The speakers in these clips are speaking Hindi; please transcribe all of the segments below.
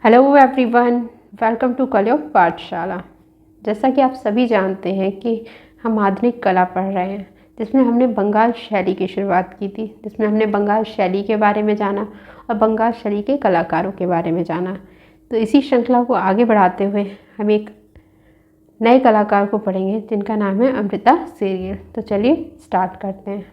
हेलो एवरीवन, वेलकम टू कलयोग पाठशाला। जैसा कि आप सभी जानते हैं कि हम आधुनिक कला पढ़ रहे हैं, जिसमें हमने बंगाल शैली की शुरुआत की थी, जिसमें हमने बंगाल शैली के बारे में जाना और बंगाल शैली के कलाकारों के बारे में जाना। तो इसी श्रृंखला को आगे बढ़ाते हुए हम एक नए कलाकार को पढ़ेंगे जिनका नाम है अमृता शेरगिल। तो चलिए स्टार्ट करते हैं।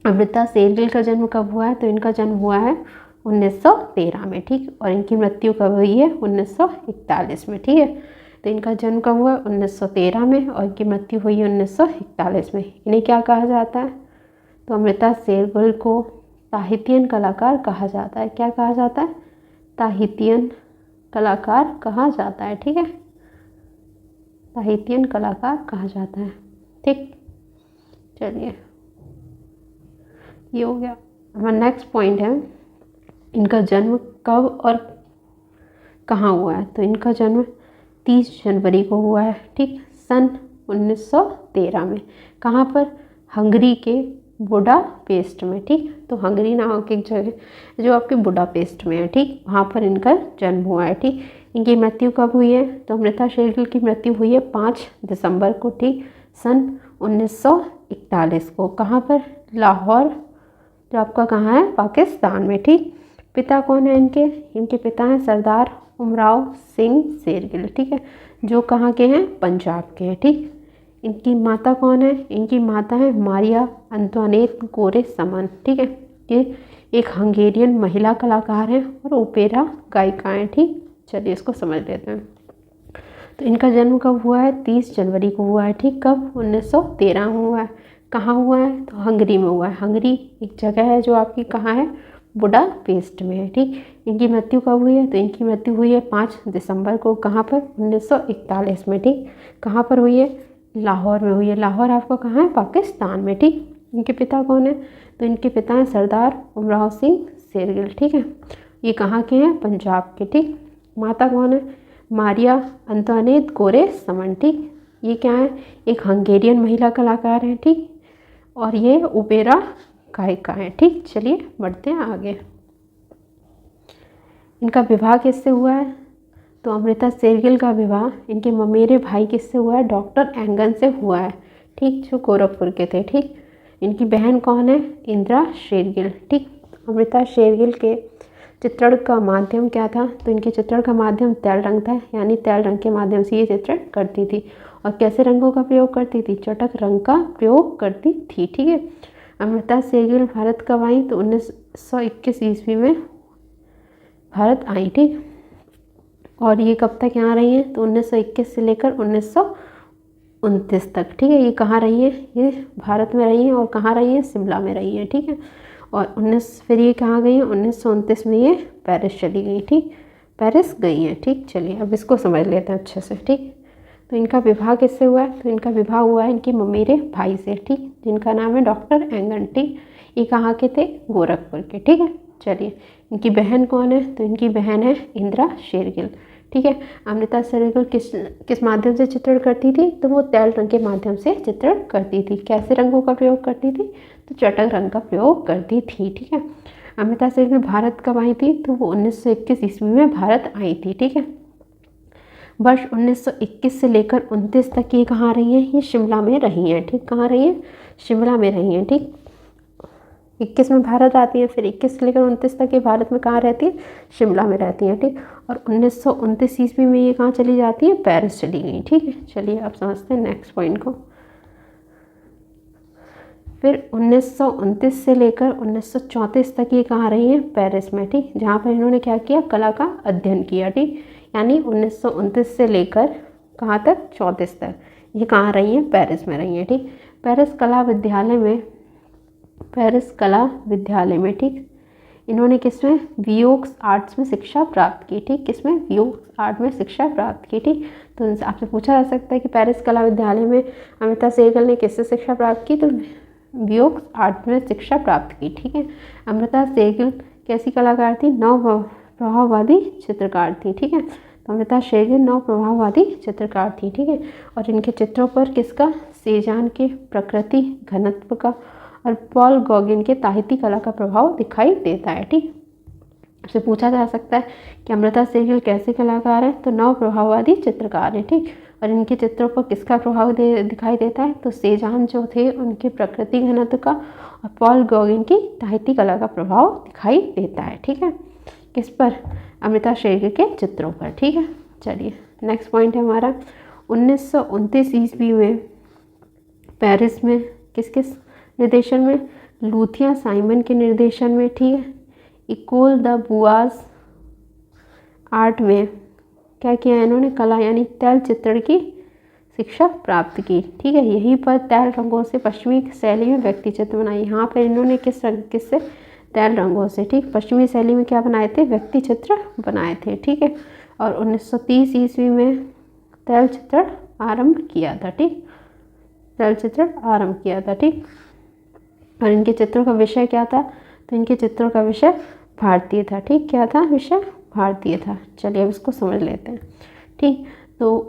अमृता शेरगिल का जन्म कब हुआ है? तो इनका जन्म हुआ है 1913 में, ठीक। और इनकी मृत्यु कब हुई है? 1941 में, ठीक है। तो इनका जन्म कब हुआ? 1913 में, और इनकी मृत्यु हुई है 1941 में। इन्हें क्या कहा जाता है? तो अमृता शेरगिल को ताहितियन कलाकार कहा जाता है। क्या कहा जाता है? ताहितियन कलाकार कहा जाता है, ठीक है। ताहितियन कलाकार कहा जाता है, ठीक। चलिए, ये हो गया। हमारा नेक्स्ट पॉइंट है इनका जन्म कब और कहाँ हुआ है। तो इनका जन्म 30 जनवरी को हुआ है, ठीक, सन 1913 में। कहाँ पर? हंगरी के बुडापेस्ट में, ठीक। तो हंगरी नामक एक जगह जो आपके बुडापेस्ट में है, ठीक, वहाँ पर इनका जन्म हुआ है, ठीक। इनकी मृत्यु कब हुई है? तो अमृता शेरगिल की मृत्यु हुई है 5 दिसंबर को, ठीक, सन 1941 को। कहाँ पर? लाहौर, जो आपका कहाँ है? पाकिस्तान में, ठीक। पिता कौन है इनके? इनके पिता हैं सरदार उमराव सिंह शेरगिल, ठीक है, जो कहाँ के हैं? पंजाब के हैं, ठीक। इनकी माता कौन है? इनकी माता है मारिया अंतोनेट गोरे समन, ठीक है। ये एक हंगेरियन महिला कलाकार हैं और ओपेरा गायिका हैं, ठीक। चलिए इसको समझ लेते हैं। तो इनका जन्म कब हुआ है? 30 जनवरी को हुआ है, ठीक। कब? 1913 में हुआ है। कहाँ हुआ है? तो हंगरी में हुआ है। हंगरी एक जगह है जो आपकी कहाँ है? बुडापेस्ट में है, ठीक। इनकी मृत्यु कब हुई है? तो इनकी मृत्यु हुई है 5 दिसंबर को। कहाँ पर? 1941 में, ठीक। कहाँ पर हुई है? लाहौर में हुई है। लाहौर आपका कहाँ है? पाकिस्तान में, ठीक। इनके पिता कौन है? तो इनके पिता हैं सरदार उमराव सिंह शेरगिल, ठीक है। ये कहाँ के हैं? पंजाब के, ठीक। माता कौन है? मारिया अंतोनेट गोरे समन, ठीक। ये क्या है? एक हंगेरियन महिला कलाकार हैं, ठीक। और ये ओपेरा गायिका है, ठीक। चलिए बढ़ते हैं आगे। इनका विवाह किससे हुआ है? तो अमृता शेरगिल का विवाह इनके ममेरे भाई किससे हुआ है? डॉक्टर एंगन से हुआ है, ठीक, जो गोरखपुर के थे, ठीक। इनकी बहन कौन है? इंदिरा शेरगिल, ठीक। अमृता शेरगिल के चित्रण का माध्यम क्या था? तो इनके चित्रण का माध्यम तेल रंग था, यानी तेल रंग के माध्यम से ये चित्रण करती थी। और कैसे रंगों का प्रयोग करती थी? चटक रंग का प्रयोग करती थी, ठीक है। अमृता शेरगिल भारत कब आई? तो 1921 ईस्वी में भारत आई, ठीक। और ये कब तक यहाँ रही है? तो 1921 से लेकर 1929 तक, ठीक है। ये कहाँ रही है? ये भारत में रही है। और कहाँ रही है? शिमला में रही है, ठीक है। और फिर ये कहाँ गई है? 1929 में ये पेरिस चली गई, ठीक, पेरिस गई हैं, ठीक। चलिए अब इसको समझ लेते हैं अच्छे से, ठीक। तो इनका विवाह किससे हुआ है? तो इनका विवाह हुआ है इनके ममेरे भाई से, ठीक, जिनका नाम है डॉक्टर एंगन, ठीक। ये कहाँ के थे? गोरखपुर के, ठीक है। चलिए, इनकी बहन कौन है? तो इनकी बहन है इंदिरा शेरगिल, ठीक है। अमृता शेरगिल किस माध्यम से चित्रण करती थी? तो वो तेल रंग के माध्यम से चित्रण करती थी। कैसे रंगों का प्रयोग करती थी? तो चटक रंग का प्रयोग करती थी, ठीक है। अमृता शेरगिल भारत कब आई थी? तो वो 1921 ईस्वी में भारत आई थी, ठीक है। वर्ष 1921 से लेकर 29 तक ये कहाँ रही हैं? ये शिमला में रही हैं, ठीक। कहाँ रही हैं? शिमला में रही हैं, ठीक। 21 में भारत आती है, फिर 21 से लेकर 29 तक ये भारत में कहाँ रहती है? शिमला में रहती हैं, ठीक। और 1929 ईस्वी में ये कहाँ चली जाती है? पेरिस चली गई, ठीक है। चलिए अब समझते हैं नेक्स्ट पॉइंट को। फिर 1929 से लेकर 1934 तक ये कहाँ रही हैं? पेरिस में, ठीक, जहाँ पर इन्होंने क्या किया? कला का अध्ययन किया, ठीक। यानी 1929 से लेकर कहाँ तक? 34 तक ये कहाँ रही हैं? पेरिस में रही हैं, ठीक। पेरिस कला विद्यालय में, ठीक, इन्होंने किसमें? वियोक्स आर्ट्स में शिक्षा प्राप्त की, ठीक। किसमें? वियोक्स आर्ट में शिक्षा प्राप्त की, ठीक। तो इनसे आपसे पूछा जा सकता है कि पेरिस कला विद्यालय में अमृता शेरगिल ने किससे शिक्षा प्राप्त की? तो वियोक्स आर्ट में शिक्षा प्राप्त की, ठीक है। अमृता शेरगिल कैसी कलाकार थी? नव प्रभाववादी चित्रकार थी, ठीक है। तो अमृता शेरगिल नव प्रभाववादी चित्रकार थी, ठीक है। और इनके चित्रों पर किसका? सेजान के प्रकृति घनत्व का और पॉल गॉगिन के ताहिती कला का प्रभाव दिखाई देता है, ठीक। आपसे पूछा जा सकता है कि अमृता शेरगिल कैसे कलाकार है, तो नव प्रभाववादी चित्रकार है, ठीक। और इनके चित्रों पर किसका प्रभाव दिखाई देता है, तो सेजान जो थे उनके प्रकृति घनत्व का और पॉल गॉगिन की ताहिती कला का प्रभाव दिखाई देता है, ठीक है। किस पर, अमृता शेरगिल के चित्रों पर, ठीक है। चलिए नेक्स्ट पॉइंट है हमारा 1929 ईस्वी में पेरिस में किसके निर्देशन में, लूथिया साइमन के निर्देशन में, ठीक है। इकोल द बुआज आर्ट में क्या किया इन्होंने, कला यानी तैल चित्रण की शिक्षा प्राप्त की, ठीक है। यहीं पर तैल रंगों से पश्चिमी शैली में व्यक्ति चित्र बनाए। यहाँ पर इन्होंने किससे, तैल रंगों से, ठीक। पश्चिमी शैली में क्या बनाए थे, व्यक्ति चित्र बनाए थे, ठीक है। और 1930 ईस्वी में तैल चित्रण आरंभ किया था, ठीक। तैल चित्रण आरंभ किया था, ठीक। और इनके चित्रों का विषय क्या था, तो इनके चित्रों का विषय भारतीय था, ठीक। क्या था विषय, भारतीय था। चलिए अब इसको समझ लेते हैं, ठीक। तो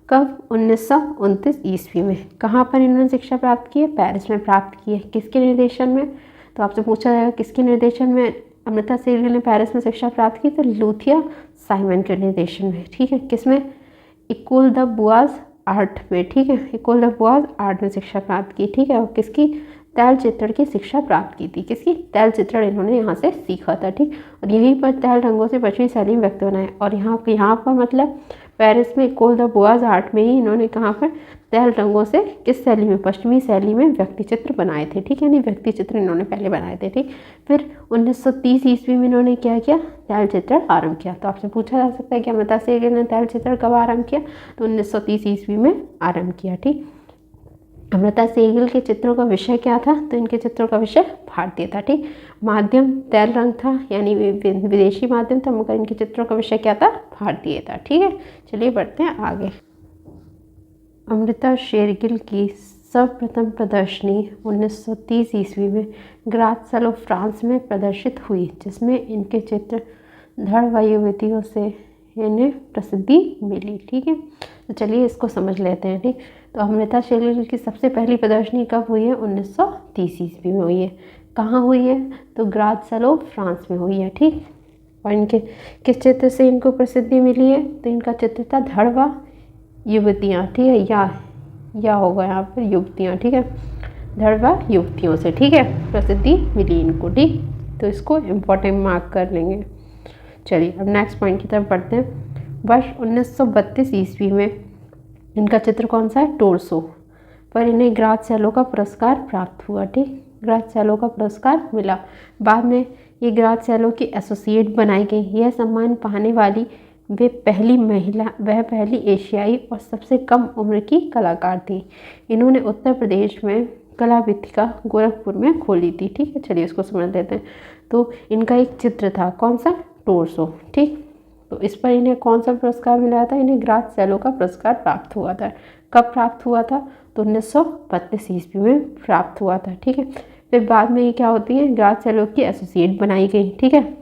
कब, 1929 ईस्वी में। कहाँ पर इन्होंने शिक्षा प्राप्त की है, पेरिस में प्राप्त की है। किसके निर्देशन में, तो आपसे पूछा जाएगा किसके निर्देशन में अमृता शेरगिल ने पेरिस में शिक्षा प्राप्त की, तो लूथिया साइमन के निर्देशन में, ठीक है। किसमें, इकोल द बुआज आर्ट में, ठीक है। इकोल द बुआज आर्ट में शिक्षा प्राप्त की, ठीक है। और किसकी, तैल चित्रण की शिक्षा प्राप्त की थी, किसकी, तैल चित्रण इन्होंने यहाँ से सीखा था, ठीक। और यहीं पर तैल रंगों से पश्चिमी शैली में व्यक्त बनाए। और यहाँ पर मतलब पेरिस में इकोल द बुआज आर्ट में ही इन्होंने कहाँ पर तैल रंगों से किस शैली में, पश्चिमी शैली में व्यक्ति चित्र बनाए थे, ठीक है। यानी व्यक्ति चित्र इन्होंने पहले बनाए थे, ठीक। फिर 1930 ईस्वी में इन्होंने क्या किया, तैल चित्रण आरंभ किया। तो आपसे पूछा जा सकता है कि अमृता शेरगिल ने तैल चित्रण कब आरंभ किया, तो 1930 ईस्वी में आरंभ किया, ठीक। अमृता शेरगिल के चित्रों का विषय क्या था, तो इनके चित्रों का विषय भारतीय था, ठीक। माध्यम तैल रंग था, यानी विदेशी माध्यम था, मगर इनके चित्रों का विषय क्या था, भारतीय था, ठीक है। चलिए बढ़ते हैं आगे। अमृता शेरगिल की सर्वप्रथम प्रदर्शनी 1930 ईस्वी में ग्रात्सलो फ्रांस में प्रदर्शित हुई, जिसमें इनके चित्र धड़ व युवतियों से इन्हें प्रसिद्धि मिली, ठीक है। तो चलिए इसको समझ लेते हैं, ठीक। तो अमृता शेरगिल की सबसे पहली प्रदर्शनी कब हुई है, 1930 ईस्वी में हुई है। कहाँ हुई है, तो ग्रात्सलो फ्रांस में हुई है, ठीक। और इनके किस चित्र से इनको प्रसिद्धि मिली है, तो इनका चित्र था धड़ व युवतियाँ, ठीक है। या होगा यहाँ पर युवतियाँ, ठीक है। धड़ व युवतियों से, ठीक है, प्रसिद्धि मिली इनको, ठीक। तो इसको इम्पोर्टेंट मार्क कर लेंगे। चलिए अब नेक्स्ट पॉइंट की तरफ बढ़ते हैं। वर्ष 1932 ईस्वी में इनका चित्र कौन सा है, टोर्सो पर इन्हें ग्रात्सलो का पुरस्कार प्राप्त हुआ, ठीक। ग्रात्सलो का पुरस्कार मिला। बाद में ये ग्रात्सलो की एसोसिएट बनाई गई। यह सम्मान पाने वाली वह पहली एशियाई और सबसे कम उम्र की कलाकार थी। इन्होंने उत्तर प्रदेश में कला विथिका गोरखपुर में खोली थी, ठीक है। चलिए इसको समझ लेते हैं। तो इनका एक चित्र था, कौन सा, टोर्सो, ठीक। तो इस पर इन्हें कौन सा पुरस्कार मिला था, इन्हें ग्रात्सलो का पुरस्कार प्राप्त हुआ था। कब प्राप्त हुआ था, तो 1932 ईस्वी में प्राप्त हुआ था, ठीक है। फिर बाद में ये क्या होती है, ग्रात्सलो की एसोसिएट बनाई गई, ठीक है।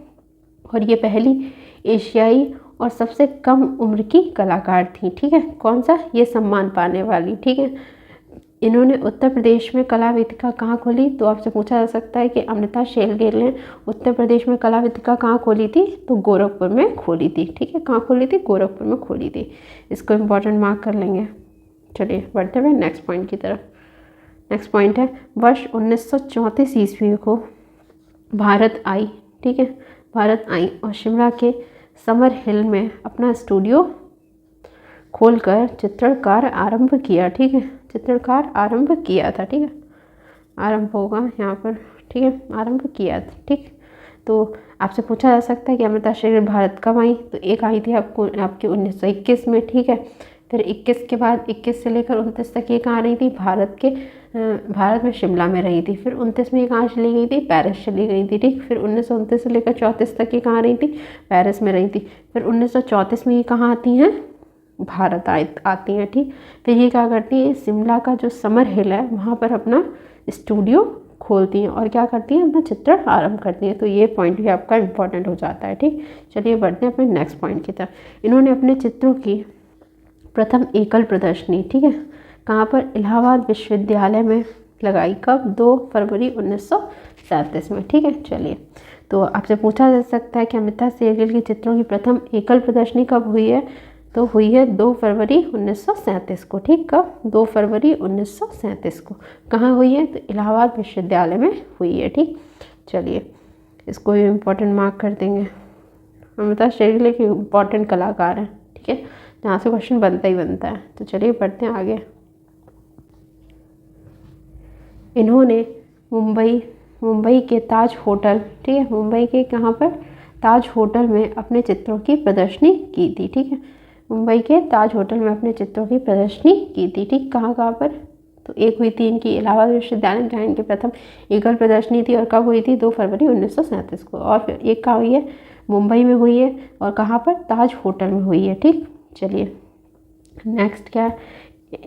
और ये पहली एशियाई और सबसे कम उम्र की कलाकार थी, ठीक है। कौन सा, ये सम्मान पाने वाली, ठीक है। इन्होंने उत्तर प्रदेश में कला वेदिका कहाँ खोली, तो आपसे पूछा जा सकता है कि अमृता शेरगिल ने उत्तर प्रदेश में कला वेदिका कहाँ खोली थी, तो गोरखपुर में खोली थी, ठीक है। कहाँ खोली थी, गोरखपुर में खोली थी। इसको इम्पोर्टेंट मार्क कर लेंगे। चलिए बढ़ते हुए नेक्स्ट पॉइंट की तरफ। नेक्स्ट पॉइंट है वर्ष 1934 ईस्वी को भारत आई, ठीक है। भारत आई और शिमला के समर हिल में अपना स्टूडियो खोलकर चित्रकार आरंभ किया, ठीक है। चित्रकार आरंभ किया था, ठीक है। आरंभ होगा यहाँ पर, ठीक है, आरंभ किया था, ठीक। तो आपसे पूछा जा सकता है कि अमृता शेरगिल भारत कब आई, तो एक आई थी आपकी 1921 में, ठीक है। फिर 21 के बाद 21 से लेकर 29 तक ये कहाँ रही थी, भारत में शिमला में रही थी। फिर 29 में ये कहाँ चली गई थी, पेरिस चली गई थी, ठीक। फिर 1929 से लेकर 34 तक ये कहाँ रही थी, पेरिस में रही थी। फिर 1934 में ये कहाँ आती हैं, भारत आती हैं, ठीक। फिर ये क्या करती हैं, शिमला का जो समर हिल है वहाँ पर अपना स्टूडियो खोलती हैं और क्या करती हैं, अपना चित्रण आरंभ करती हैं। तो ये पॉइंट भी आपका इम्पोर्टेंट हो जाता है, ठीक। चलिए बढ़ते हैं अपने नेक्स्ट पॉइंट की तरफ। इन्होंने अपने चित्रों की प्रथम एकल प्रदर्शनी, ठीक है, कहाँ पर, इलाहाबाद विश्वविद्यालय में लगाई। कब, 2 फरवरी 1937 में, ठीक है। चलिए तो आपसे पूछा जा सकता है कि अमृता शेरगिल के चित्रों की प्रथम एकल प्रदर्शनी कब हुई है, तो हुई है 2 फरवरी 1937 को। ठीक, कब? 2 फरवरी 1937 को। कहाँ हुई है? तो इलाहाबाद विश्वविद्यालय में हुई है। ठीक, चलिए इसको भी इम्पोर्टेंट मार्क कर देंगे। अमृता शेरगिल एक इम्पॉर्टेंट कलाकार हैं, ठीक है, जहाँ से क्वेश्चन बनता ही बनता है। तो चलिए पढ़ते हैं आगे। इन्होंने मुंबई के ताज होटल, ठीक है, मुंबई के कहाँ पर? ताज होटल में अपने चित्रों की प्रदर्शनी की थी। ठीक है, मुंबई के ताज होटल में अपने चित्रों की प्रदर्शनी की थी। ठीक, कहाँ पर? तो एक हुई थी इनकी इलाहाबाद विश्वविद्यालय, जहाँ इनकी प्रथम एकल प्रदर्शनी थी, और कब हुई थी? 2 फरवरी 1937 को। और फिर एक कहाँ हुई है? मुंबई में हुई है, और कहाँ पर? ताज होटल में हुई है। ठीक, चलिए नेक्स्ट क्या है?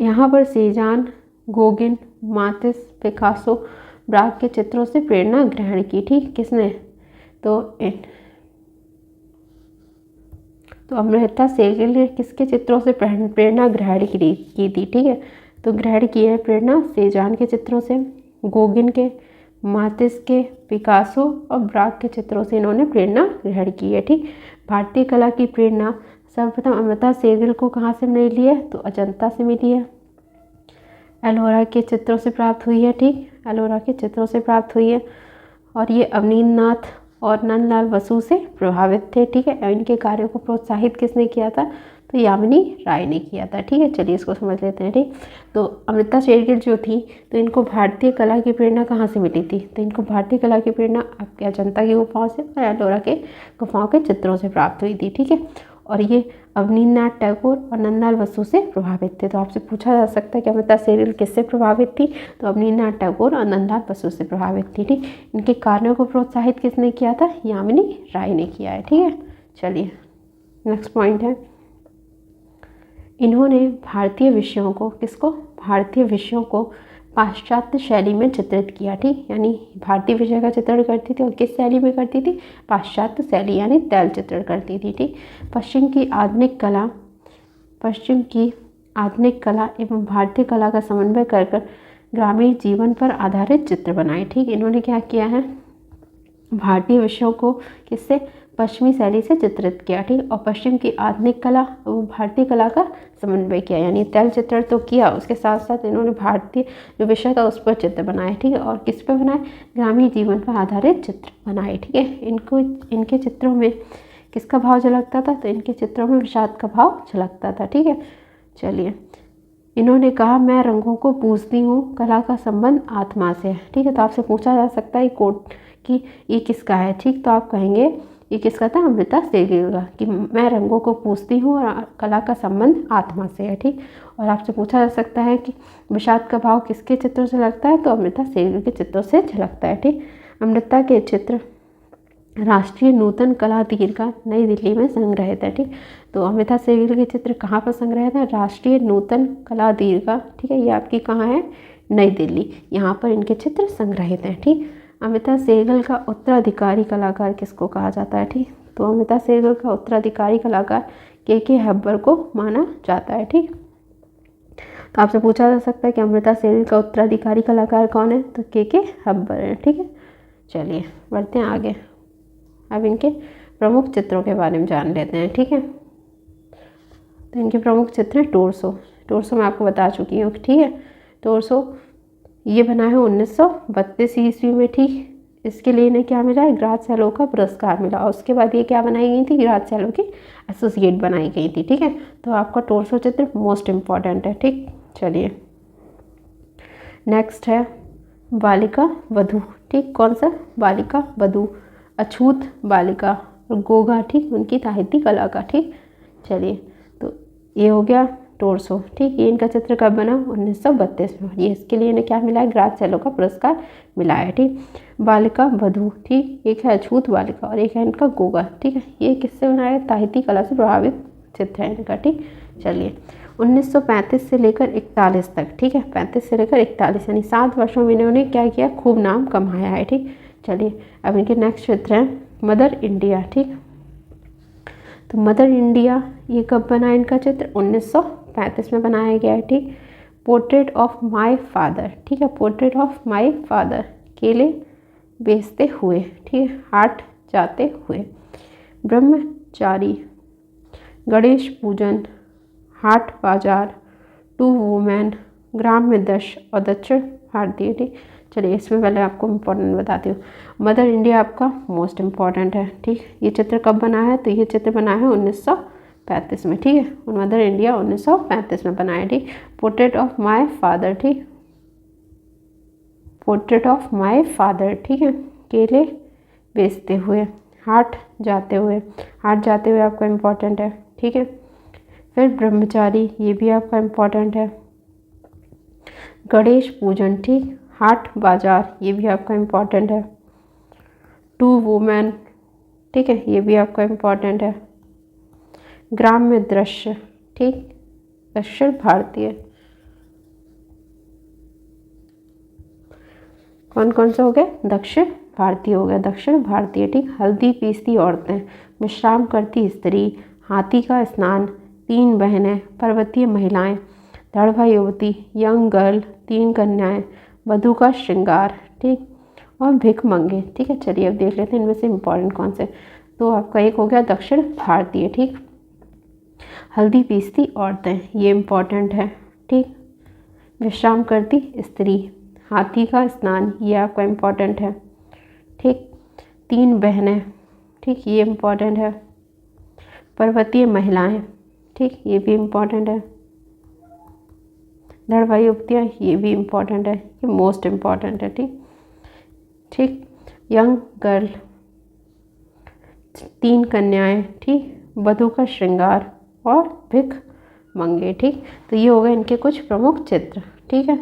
यहाँ पर सेजान, गोगिन, मातिस, पिकासो, ब्राग के चित्रों से प्रेरणा ग्रहण की। ठीक, किसने? तो अमृता शेरगिल ने किसके चित्रों से प्रेरणा ग्रहण की थी? ठीक है, तो ग्रहण की है प्रेरणा सेजान के चित्रों से, गोगिन के, मातिस के, पिकासो और ब्राग के चित्रों से इन्होंने प्रेरणा ग्रहण की है। ठीक, भारतीय कला की प्रेरणा सर्वप्रथम अमृता शेरगिल को कहाँ से मिली है? तो अजंता से मिली है। एलोरा के चित्रों से प्राप्त हुई है। ठीक, एलोरा के चित्रों से प्राप्त हुई है, और ये अवनींद्रनाथ और नंदलाल बसु से प्रभावित थे। ठीक है, इनके कार्यों को प्रोत्साहित किसने किया था? तो यामिनी राय ने किया था। ठीक है, चलिए इसको समझ लेते हैं। ठीक, तो अमृता शेरगिल जो थी, तो इनको भारतीय कला की प्रेरणा कहाँ से मिली थी? तो इनको भारतीय कला की प्रेरणा आपके अजंता की गुफाओं से और एलोरा के गुफाओं के चित्रों से प्राप्त हुई थी। ठीक है, और ये अवनींद्रनाथ टैगोर और नंदलाल बसु से प्रभावित थे। तो आपसे पूछा जा सकता है कि अमृता शेरगिल किससे प्रभावित थी? तो अवनींद्रनाथ टैगोर और नंदलाल बसु से प्रभावित थी। ठीक, इनके कार्यों को प्रोत्साहित किसने किया था? यामिनी राय ने किया है। ठीक है, चलिए नेक्स्ट पॉइंट है, इन्होंने भारतीय विषयों को, किसको? भारतीय विषयों को पाश्चात्य शैली में चित्रित किया। ठीक, यानी भारतीय विषय का चित्रण करती थी, और किस शैली में करती थी? पाश्चात्य शैली यानी तैल चित्रण करती थी। ठीक, पश्चिम की आधुनिक कला एवं भारतीय कला का समन्वय कर ग्रामीण जीवन पर आधारित चित्र बनाए। ठीक, इन्होंने क्या किया है? भारतीय विषयों को किससे? पश्चिमी शैली से चित्रित किया। ठीक, और पश्चिम की आधुनिक कला और भारतीय कला का समन्वय किया, यानी तैल चित्रण तो किया, उसके साथ साथ इन्होंने भारतीय जो विषय था उस पर चित्र बनाए। ठीक है, और किस पर बनाए? ग्रामीण जीवन पर आधारित चित्र बनाए। ठीक है, इनके चित्रों में किसका भाव झलकता था? तो इनके चित्रों में विषाद का भाव झलकता था। ठीक है, चलिए इन्होंने कहा, मैं रंगों को पूजती हूँ, कला का संबंध आत्मा से है। ठीक है, तो आपसे पूछा जा सकता है कोट कि ये किसका है? ठीक, तो आप कहेंगे ये किसका था? अमृता शेरगिल का, कि मैं रंगों को पूजती हूँ और कला का संबंध आत्मा से है। ठीक, और आपसे पूछा जा सकता है कि विषाद का भाव किसके चित्रों से लगता है? तो अमृता शेरगिल के चित्रों से झलकता है। ठीक, अमृता के चित्र राष्ट्रीय नूतन कला दीर्घा नई दिल्ली में संग्रहित है। ठीक, तो अमृता शेरगिल के चित्र कहाँ पर संग्रहित है? राष्ट्रीय नूतन कला दीर्घा, ठीक है, ये आपकी कहाँ है? नई दिल्ली, यहाँ पर इनके चित्र संग्रहित हैं। ठीक, अमृता शेरगिल का उत्तराधिकारी कलाकार किसको कहा जाता है? ठीक, तो अमृता शेरगिल का उत्तराधिकारी कलाकार के हब्बर को माना जाता है। ठीक, तो आपसे पूछा जा सकता है कि अमृता शेरगिल का उत्तराधिकारी कलाकार कौन है? तो के हब्बर है। ठीक है, चलिए बढ़ते हैं आगे। अब इनके प्रमुख चित्रों के बारे में जान लेते हैं। ठीक है, तो इनके प्रमुख चित्र हैं टोरसो मैं आपको बता चुकी हूँ। ठीक है, टोरसो ये बना है 1932 ईस्वी में। ठीक, इसके लिए इन्हें क्या मिला है? ग्राज़-सैलों का पुरस्कार मिला, और उसके बाद ये क्या बनाई गई थी? ग्राज़-सैलों की एसोसिएट बनाई गई थी। ठीक है, तो आपका टोरसो चित्र मोस्ट इम्पॉर्टेंट है। ठीक, चलिए नेक्स्ट है बालिका वधू। ठीक, कौन सा? बालिका वधू, अछूत बालिका और गोगा। ठीक, उनकी साहित्यिक कला का। ठीक, चलिए तो ये हो गया टोरसो। ठीक, ये इनका चित्र कब बना? 1932 में। ये इसके लिए इन्हें क्या मिला है? ग्राज़-सैलों का पुरस्कार मिला है। ठीक, बालिका वधू, ठीक, एक है अछूत बालिका और एक है इनका गोगा। ठीक है, ये किससे बनाया है? साहित्यिक कला से प्रभावित चित्र है इनका। ठीक, चलिए 1935 से लेकर 41 तक। ठीक है, 35 से लेकर 41 यानी 7 वर्षों में इन्होंने क्या किया? खूब नाम कमाया है। ठीक, चलिए अब इनके नेक्स्ट चित्र हैं मदर इंडिया। ठीक, तो मदर इंडिया ये कब बना? इनका चित्र 1935 में बनाया गया है। ठीक, पोर्ट्रेट ऑफ माय फादर। ठीक है, पोर्ट्रेट ऑफ माय फादर, केले बेचते हुए। ठीक है, हार्ट जाते हुए, ब्रह्मचारी, गणेश पूजन, हाट बाजार, टू वुमेन, ग्राम्य दृश्य और दक्षिण भारतीय। ठीक, चलिए इसमें पहले आपको इम्पोर्टेंट बताती हूँ। मदर इंडिया आपका मोस्ट इम्पॉर्टेंट है। ठीक, ये चित्र कब बना है? तो ये चित्र बना है 1935 में। ठीक है, मदर इंडिया 1935 में बना है। ठीक, पोर्ट्रेट ऑफ माय फादर। ठीक, पोर्ट्रेट ऑफ माय फादर। ठीक है, केले बेचते हुए, हाट जाते हुए, हाट जाते हुए आपका इम्पोर्टेंट है। ठीक है, फिर ब्रह्मचारी, ये भी आपका इम्पोर्टेंट है। गणेश पूजन, ठीक, हाट बाजार, ये भी आपका इम्पोर्टेंट है। टू वुमेन, ठीक है, ये भी आपका इम्पोर्टेंट है। ग्राम्य दृश्य, ठीक, दक्षिण भारतीय। कौन कौन से हो गए? दक्षिण भारतीय हो गया, दक्षिण भारतीय। ठीक, हल्दी पीसती औरतें, विश्राम करती स्त्री, हाथी का स्नान, तीन बहनें, पर्वतीय महिलाएं, दढ़वा युवती, यंग गर्ल, तीन कन्याएं, वधू का श्रृंगार, ठीक, और भिख मंगे। ठीक है, चलिए अब देख लेते हैं इनमें से इम्पोर्टेंट कौन से। तो आपका एक हो गया दक्षिण भारतीय। ठीक, हल्दी पीसती औरतें, ये इम्पोर्टेंट है। ठीक, विश्राम करती स्त्री, हाथी का स्नान, ये आपका इम्पोर्टेंट है। ठीक, तीन बहनें, ठीक, ये इम्पोर्टेंट है। पर्वतीय महिलाएं, ठीक, ये भी इम्पोर्टेंट है। दढ़वा युवतियाँ, ये भी इम्पोर्टेंट है, ये मोस्ट इम्पोर्टेंट है। ठीक, ठीक, यंग गर्ल, तीन कन्याएं, ठीक, वधू का श्रृंगार और भिख मंगे। ठीक, तो ये हो गए इनके कुछ प्रमुख चित्र। ठीक है,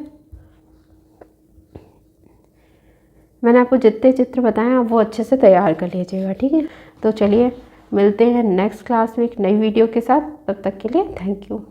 मैंने आपको जितने चित्र बताए आप वो अच्छे से तैयार कर लीजिएगा। ठीक है, तो चलिए मिलते हैं नेक्स्ट क्लास में एक नई वीडियो के साथ। तब तक के लिए थैंक यू।